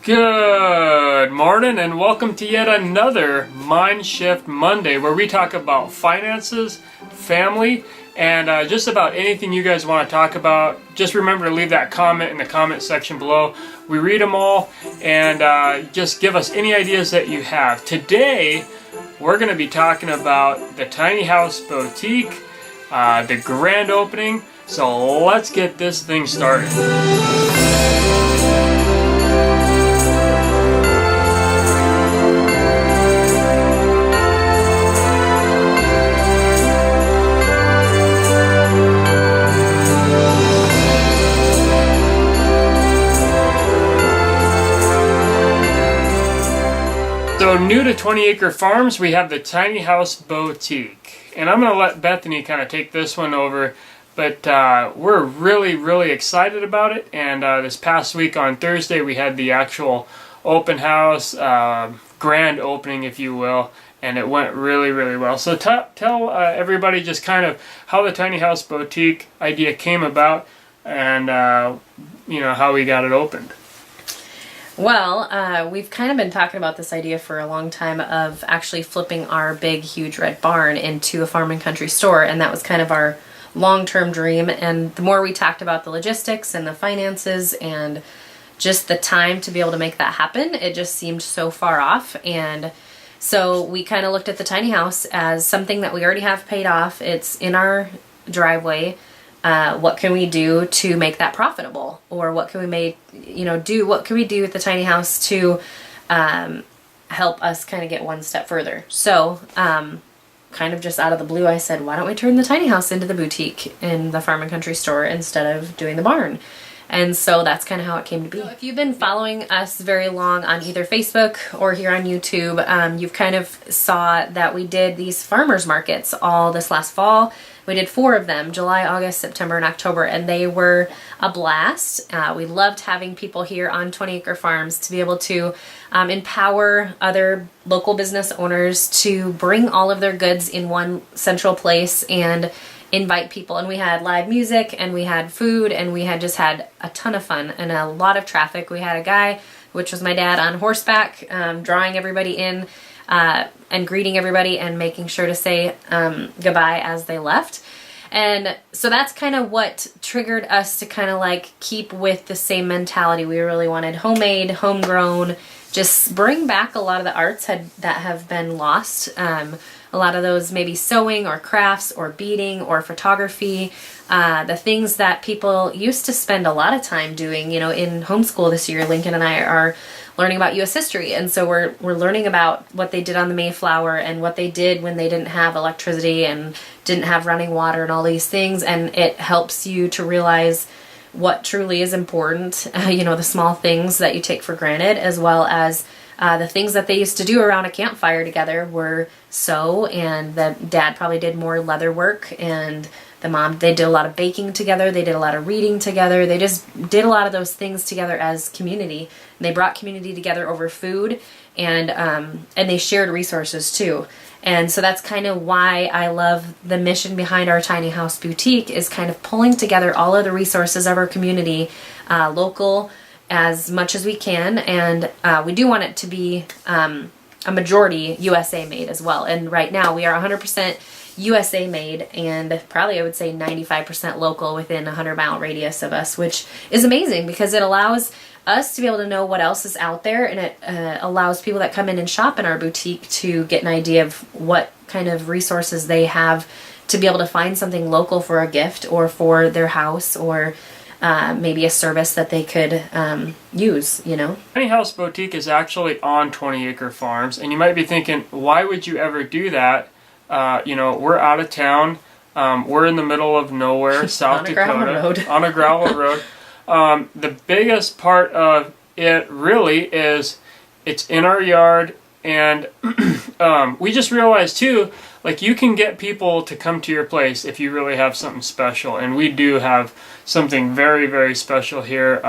Good morning and welcome to yet another Mindshift Monday where we talk about finances, family, and just about anything you guys want to talk about. Just remember to leave that comment in the comment section below. We read them all and just give us any ideas that you have. Today we're going to be talking about the Tiny House Boutique, the grand opening. So let's get this thing started. So new to 20 Acre Farms, we have the Tiny House Boutique. And I'm going to let Bethany kind of take this one over. But we're really excited about it. And this past week on Thursday, we had the actual open house, grand opening, if you will. And it went really well. So tell everybody just kind of how the Tiny House Boutique idea came about and how we got it opened. Well, we've kind of been talking about this idea for a long time of actually flipping our big, huge red barn into a farm and country store, and that was kind of our long-term dream. And the more we talked about the logistics and the finances and just the time to be able to make that happen, it just seemed so far off. And so we kind of looked at the tiny house as something that we already have paid off. It's in our driveway. What can we do to make that profitable? Or what can we what can we do with the tiny house to help us kind of get one step further? So kind of just out of the blue, I said, why don't we turn the tiny house into the boutique in the farm and country store instead of doing the barn? And so that's kind of how it came to be. So if you've been following us very long on either Facebook or here on YouTube, you've kind of saw that we did these farmers markets all this last fall. We did 4 of them, July, August, September, and October, and they were a blast. We loved having people here on 20 Acre Farms to be able to empower other local business owners to bring all of their goods in one central place and invite people. And we had live music and we had food and we had just had a ton of fun and a lot of traffic. We had a guy, which was my dad, on horseback, drawing everybody in and greeting everybody and making sure to say goodbye as they left. And so that's kind of what triggered us to kind of like keep with the same mentality. We really wanted homemade, homegrown, just bring back a lot of the arts that have been lost. A lot of those maybe sewing or crafts or beading or photography, the things that people used to spend a lot of time doing. In homeschool this year, Lincoln and I are learning about U.S. history, and so we're learning about what they did on the Mayflower and what they did when they didn't have electricity and didn't have running water and all these things, and it helps you to realize what truly is important, the small things that you take for granted, as well as the things that they used to do around a campfire together were sew, and the dad probably did more leather work, and the mom, they did a lot of baking together, they did a lot of reading together, they just did a lot of those things together as community. And they brought community together over food, and they shared resources too. And so that's kind of why I love the mission behind our Tiny House Boutique, is kind of pulling together all of the resources of our community, local as much as we can, and we do want it to be a majority USA made as well. And right now we are 100% USA made, and probably I would say 95% local within a 100-mile radius of us, which is amazing because it allows us to be able to know what else is out there, and it allows people that come in and shop in our boutique to get an idea of what kind of resources they have to be able to find something local for a gift or for their house, or maybe a service that they could use, Tiny House Boutique is actually on 20 Acre Farms, and you might be thinking, why would you ever do that? We're out of town. We're in the middle of nowhere, South Dakota, on a gravel road. The biggest part of it really is it's in our yard, and we just realized too, like, you can get people to come to your place if you really have something special, and we do have something very special here,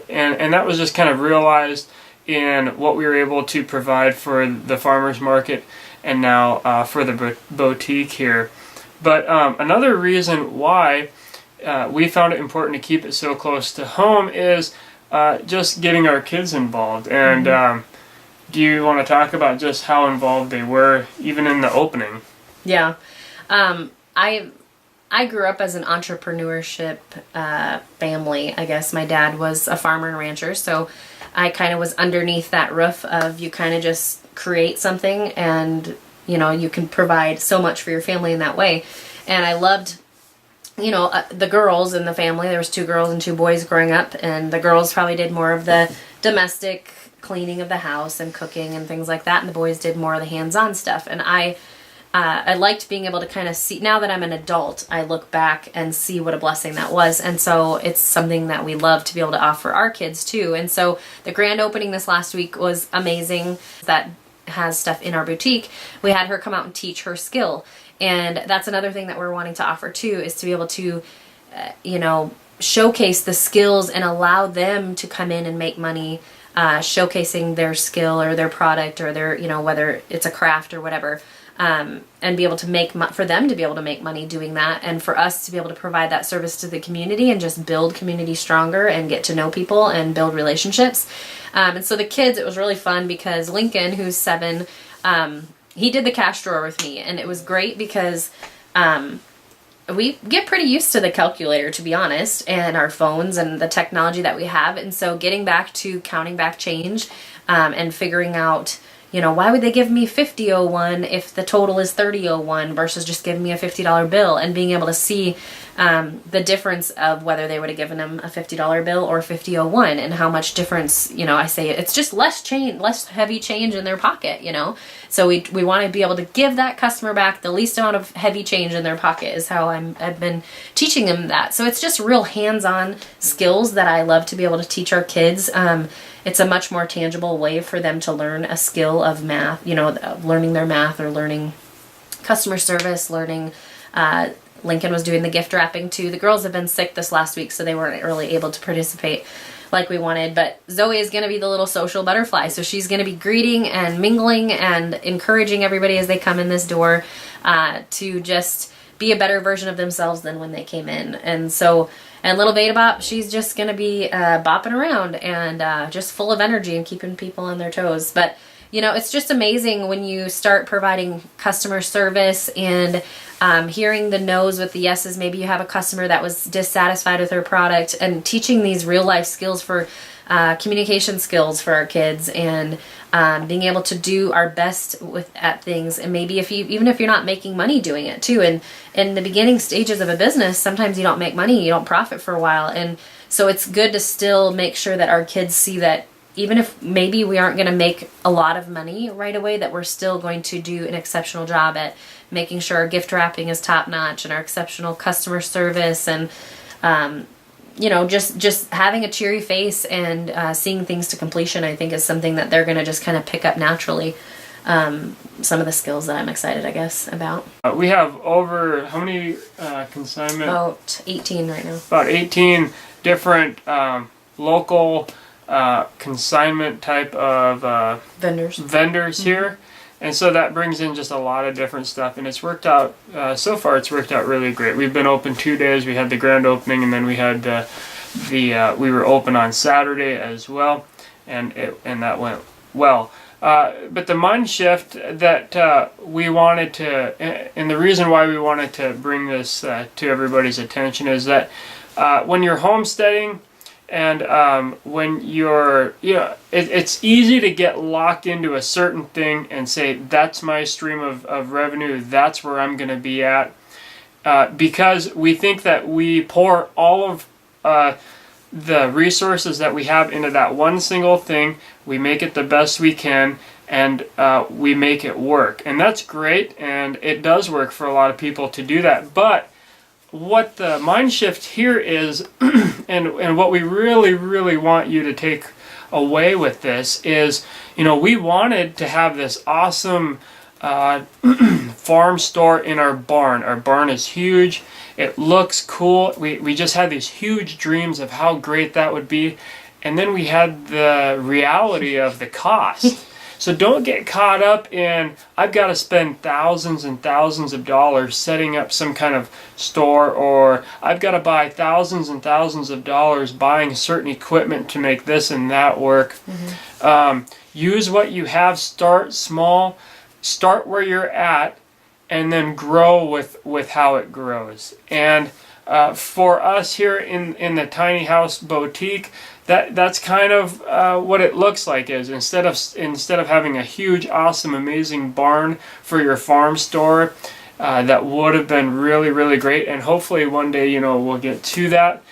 and that was just kind of realized in what we were able to provide for the farmers market and now for the boutique here. But another reason why we found it important to keep it so close to home is just getting our kids involved. And do you want to talk about just how involved they were, even in the opening? Yeah. I grew up as an entrepreneurship family, I guess. My dad was a farmer and rancher, so I kind of was underneath that roof of you kind of just create something and, you know, you can provide so much for your family in that way. And I loved, you know, the girls in the family. There was 2 girls and 2 boys growing up, and the girls probably did more of the domestic cleaning of the house and cooking and things like that, and the boys did more of the hands-on stuff. And I liked being able to kind of see, now that I'm an adult, I look back and see what a blessing that was. And so it's something that we love to be able to offer our kids too. And so the grand opening this last week was amazing. That has stuff in our boutique. We had her come out and teach her skill. And that's another thing that we're wanting to offer too, is to be able to, you know, showcase the skills and allow them to come in and make money, showcasing their skill or their product or their, you know, whether it's a craft or whatever. And be able to for them to be able to make money doing that, and for us to be able to provide that service to the community and just build community stronger and get to know people and build relationships. And so the kids, it was really fun because Lincoln, who's 7, he did the cash drawer with me, and it was great because we get pretty used to the calculator, to be honest, and our phones and the technology that we have. And so getting back to counting back change and figuring out, you know, why would they give me $50.01 if the total is $30.01 versus just giving me a $50 bill, and being able to see the difference of whether they would have given them a $50 bill or $50.01 and how much difference, you know, I say it's just less heavy change in their pocket, you know. So we want to be able to give that customer back the least amount of heavy change in their pocket is how I've been teaching them that. So it's just real hands-on skills that I love to be able to teach our kids. It's a much more tangible way for them to learn a skill of math, you know, learning their math or learning customer service, learning, Lincoln was doing the gift wrapping too. The girls have been sick this last week, so they weren't really able to participate like we wanted, but Zoe is going to be the little social butterfly. So she's going to be greeting and mingling and encouraging everybody as they come in this door, to just be a better version of themselves than when they came in. And so, and little Beta Bop, she's just going to be bopping around and just full of energy and keeping people on their toes. But, you know, it's just amazing when you start providing customer service and hearing the no's with the yeses. Maybe you have a customer that was dissatisfied with their product, and teaching these real life skills for communication skills for our kids, and being able to do our best at things. And maybe even if you're not making money doing it too, and in the beginning stages of a business, sometimes you don't make money, you don't profit for a while. And so it's good to still make sure that our kids see that even if maybe we aren't going to make a lot of money right away, that we're still going to do an exceptional job at making sure our gift wrapping is top notch and our exceptional customer service, and you know, just having a cheery face and seeing things to completion, I think is something that they're going to just kind of pick up naturally. Some of the skills that I'm excited, I guess, about. We have over, how many consignment? About 18 right now. About 18 different local consignment type of vendors here. And so that brings in just a lot of different stuff, and it's worked out, so far it's worked out really great. We've been open 2 days. We had the grand opening, and then we had we were open on Saturday as well, and that went well. But the Mindshift that we wanted to, and the reason why we wanted to bring this to everybody's attention is that when you're homesteading, and when you're, you know, it's easy to get locked into a certain thing and say, that's my stream of revenue, that's where I'm going to be at. Because we think that we pour all of the resources that we have into that one single thing, we make it the best we can, and we make it work. And that's great, and it does work for a lot of people to do that. But what the Mindshift here is, and what we really, really want you to take away with this is, you know, we wanted to have this awesome farm store in our barn. Our barn is huge. It looks cool. We just had these huge dreams of how great that would be. And then we had the reality of the cost. So don't get caught up in, I've got to spend thousands and thousands of dollars setting up some kind of store, or I've got to buy thousands and thousands of dollars buying certain equipment to make this and that work. Use what you have, start small, start where you're at, and then grow with how it grows. And for us here in the Tiny House Boutique, that's kind of what it looks like. Is instead of having a huge, awesome, amazing barn for your farm store, that would have been really, really great, and hopefully one day, we'll get to that.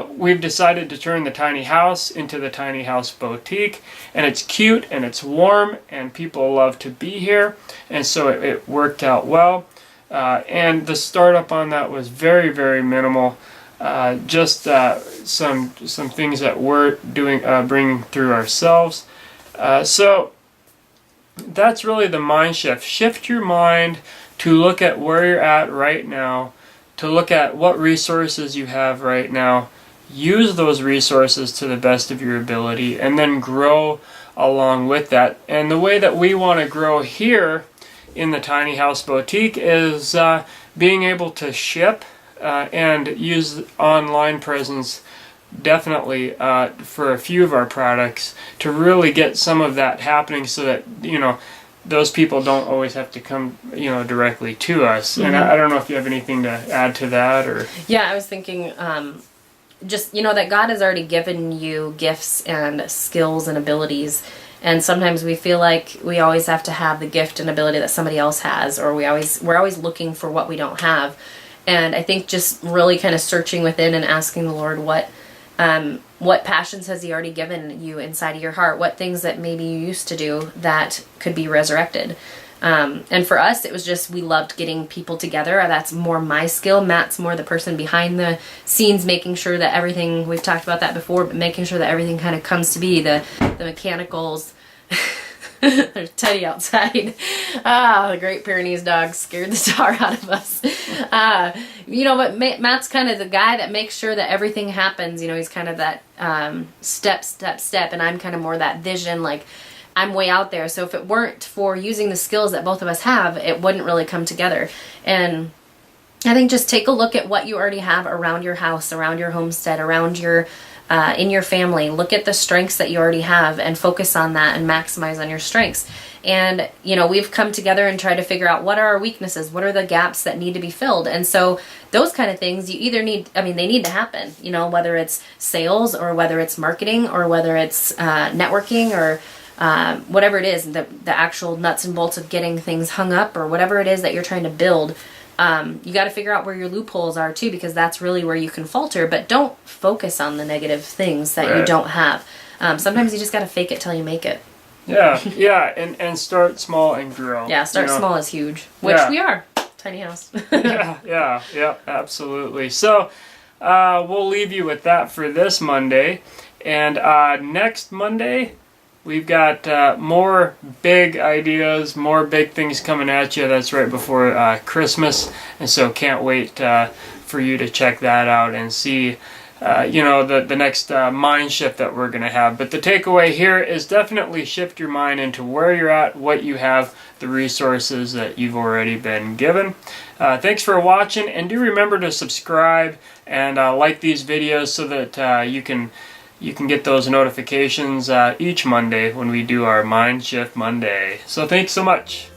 We've decided to turn the tiny house into the Tiny House Boutique, and it's cute and it's warm and people love to be here, and so it worked out well. And the startup on that was very, very minimal. Just some things that we're doing, bringing through ourselves. So that's really the mind shift. Shift your mind to look at where you're at right now, to look at what resources you have right now, use those resources to the best of your ability, and then grow along with that. And the way that we want to grow here in the Tiny House Boutique is being able to ship and use online presence definitely for a few of our products to really get some of that happening, so that those people don't always have to come directly to us. And I don't know if you have anything to add to that, or I was thinking just that God has already given you gifts and skills and abilities, and sometimes we feel like we always have to have the gift and ability that somebody else has, or we're always looking for what we don't have. And I think just really kind of searching within and asking the Lord what passions has He already given you inside of your heart, what things that maybe you used to do that could be resurrected. And for us, it was just, we loved getting people together. That's more my skill. Matt's more the person behind the scenes, making sure that everything, we've talked about that before, but making sure that everything kind of comes to be, the mechanicals. There's Teddy outside. The Great Pyrenees dog scared the tar out of us. But Matt's kind of the guy that makes sure that everything happens. He's kind of that step, and I'm kind of more that vision, like I'm way out there. So if it weren't for using the skills that both of us have, it wouldn't really come together. And I think just take a look at what you already have around your house, around your homestead, around your in your family. Look at the strengths that you already have and focus on that and maximize on your strengths. And, we've come together and tried to figure out what are our weaknesses, what are the gaps that need to be filled. And so those kind of things you either need, they need to happen, whether it's sales or whether it's marketing or whether it's networking or whatever it is, the actual nuts and bolts of getting things hung up or whatever it is that you're trying to build. You got to figure out where your loopholes are too, because that's really where you can falter. But don't focus on the negative things that you don't have. Sometimes you just got to fake it till you make it. Yeah, and start small and grow. Yeah, start small is huge, which we are. Tiny house. yeah, absolutely. So we'll leave you with that for this Monday, and next Monday, we've got more big ideas, more big things coming at you. That's right before Christmas, and so can't wait for you to check that out and see the next mind shift that we're going to have. But the takeaway here is definitely shift your mind into where you're at, what you have, the resources that you've already been given. Thanks for watching, and do remember to subscribe and like these videos so that you can get those notifications each Monday when we do our Mindshift Monday. So thanks so much.